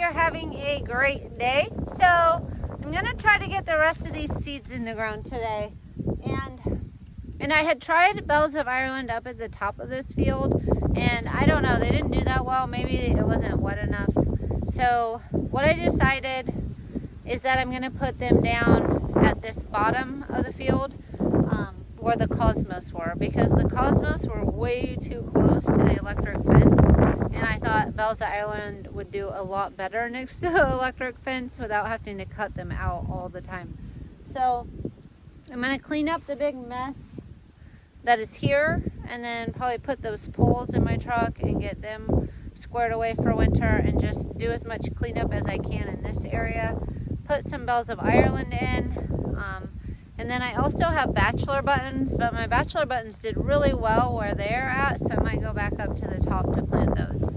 you're having a great day. So I'm gonna try to get the rest of these seeds in the ground today. And I had tried bells of Ireland up at the top of this field, and I don't know, they didn't do that well. Maybe it wasn't wet enough. So what I decided is that I'm gonna put them down at this bottom of the field where the cosmos were, because the cosmos were way too close to the electric fence, and I thought bells of Ireland would do a lot better next to the electric fence without having to cut them out all the time. So I'm gonna clean up the big mess that is here, and then probably put those poles in my truck and get them squared away for winter, and just do as much cleanup as I can in this area. Put some bells of Ireland in, and then I also have bachelor buttons, but my bachelor buttons did really well where they're at, so I might go back up to the top to plant those.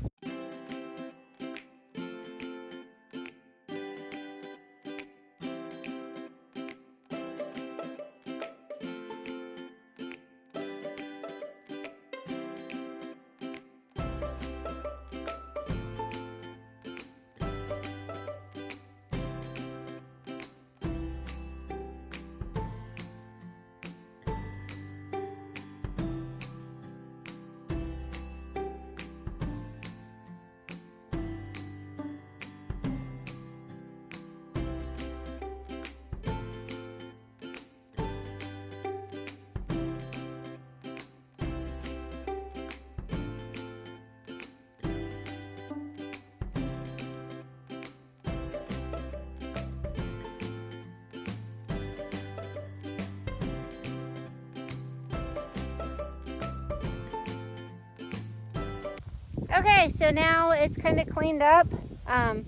Okay, so now it's kind of cleaned up. I'm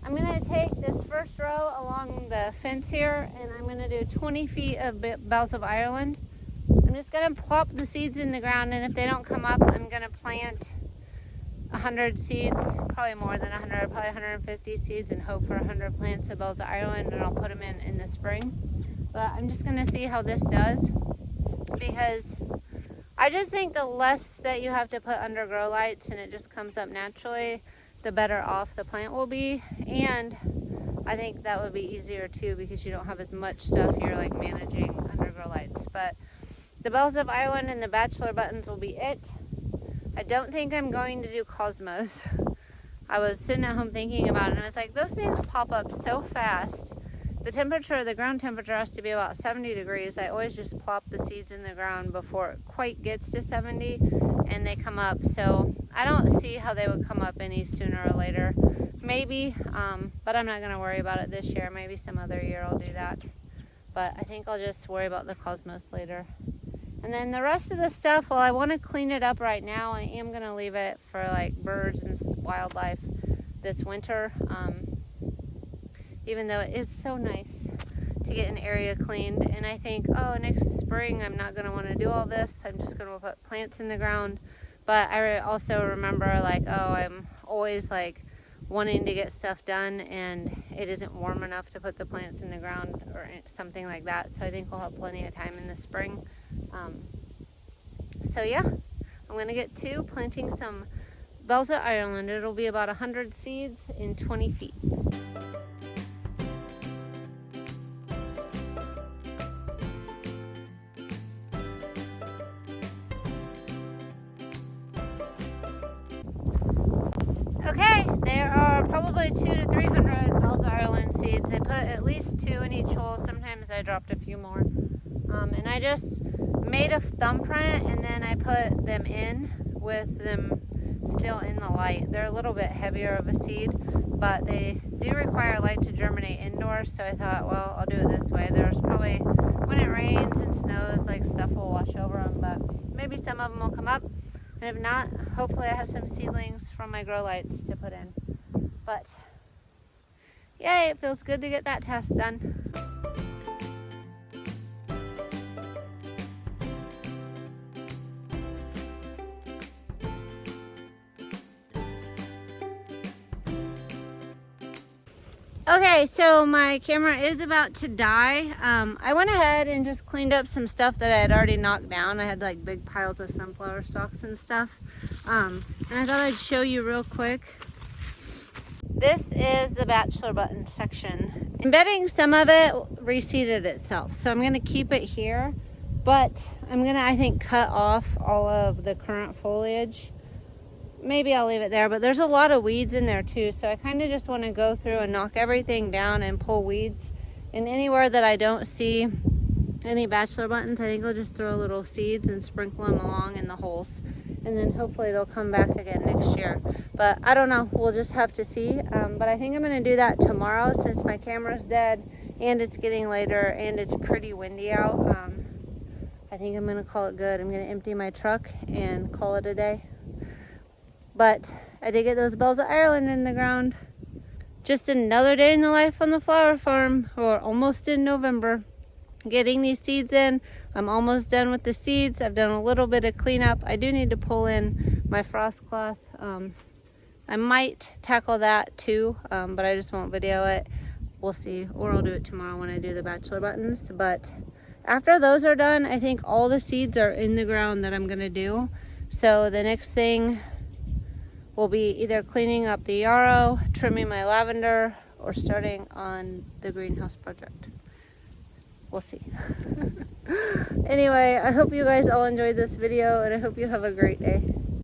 going to take this first row along the fence here, and I'm going to do 20 feet of bells of Ireland. I'm just going to plop the seeds in the ground, and if they don't come up, I'm going to plant 100 seeds, probably more than 100, probably 150 seeds, and hope for 100 plants of bells of Ireland, and I'll put them in the spring. But I'm just going to see how this does, because I just think the less that you have to put under grow lights and it just comes up naturally, the better off the plant will be. And I think that would be easier too, because you don't have as much stuff you're like managing under grow lights. But the bells of Ireland and the bachelor buttons will be it. I don't think I'm going to do cosmos. I was sitting at home thinking about it, and I was like, those things pop up so fast. The ground temperature has to be about 70 degrees. I always just plop the seeds in the ground before it quite gets to 70, and they come up. So I don't see how they would come up any sooner or later. Maybe, but I'm not going to worry about it this year. Maybe some other year I'll do that. But I think I'll just worry about the cosmos later. And then the rest of the stuff, well, I want to clean it up right now. I am going to leave it for like birds and wildlife this winter. Even though it is so nice to get an area cleaned. And I think, oh, next spring I'm not going to want to do all this. I'm just going to put plants in the ground. But I also remember, like, oh, I'm always like wanting to get stuff done, and it isn't warm enough to put the plants in the ground or something like that. So I think we'll have plenty of time in the spring. So yeah, I'm going to get to planting some bells of Ireland. It'll be about 100 seeds in 20 feet. Okay, there are probably 200 to 300 bells of Ireland seeds. I put at least 2 in each hole. Sometimes I dropped a few more. And I just made a thumbprint, and then I put them in with them still in the light. They're a little bit heavier of a seed, but they do require light to germinate indoors. So I thought, well, I'll do it this way. There's probably, when it rains and snows, like stuff will wash over them, but maybe some of them will come up. And if not, hopefully I have some seedlings from my grow lights to put in. But yay, it feels good to get that test done. Okay, so my camera is about to die. I went ahead and just cleaned up some stuff that I had already knocked down. I had like big piles of sunflower stalks and stuff. And I thought I'd show you real quick. This is the bachelor button section. I'm betting some of it reseeded itself, so I'm going to keep it here, but I'm going to, I think, cut off all of the current foliage. Maybe I'll leave it there, but there's a lot of weeds in there too, so I kind of just want to go through and knock everything down and pull weeds. And anywhere that I don't see any bachelor buttons, I think I'll just throw little seeds and sprinkle them along in the holes, and then hopefully they'll come back again next year. But I don't know, we'll just have to see. But I think I'm going to do that tomorrow since my camera's dead and it's getting later and it's pretty windy out. I think I'm going to call it good. I'm going to empty my truck and call it a day. But I did get those bells of Ireland in the ground. Just another day in the life on the flower farm. We're almost in November. Getting these seeds in. I'm almost done with the seeds. I've done a little bit of cleanup. I do need to pull in my frost cloth. I might tackle that too, but I just won't video it. We'll see, or I'll do it tomorrow when I do the bachelor buttons. But after those are done, I think all the seeds are in the ground that I'm gonna do. So the next thing will be either cleaning up the yarrow, trimming my lavender, or starting on the greenhouse project. We'll see. Anyway, I hope you guys all enjoyed this video, and I hope you have a great day.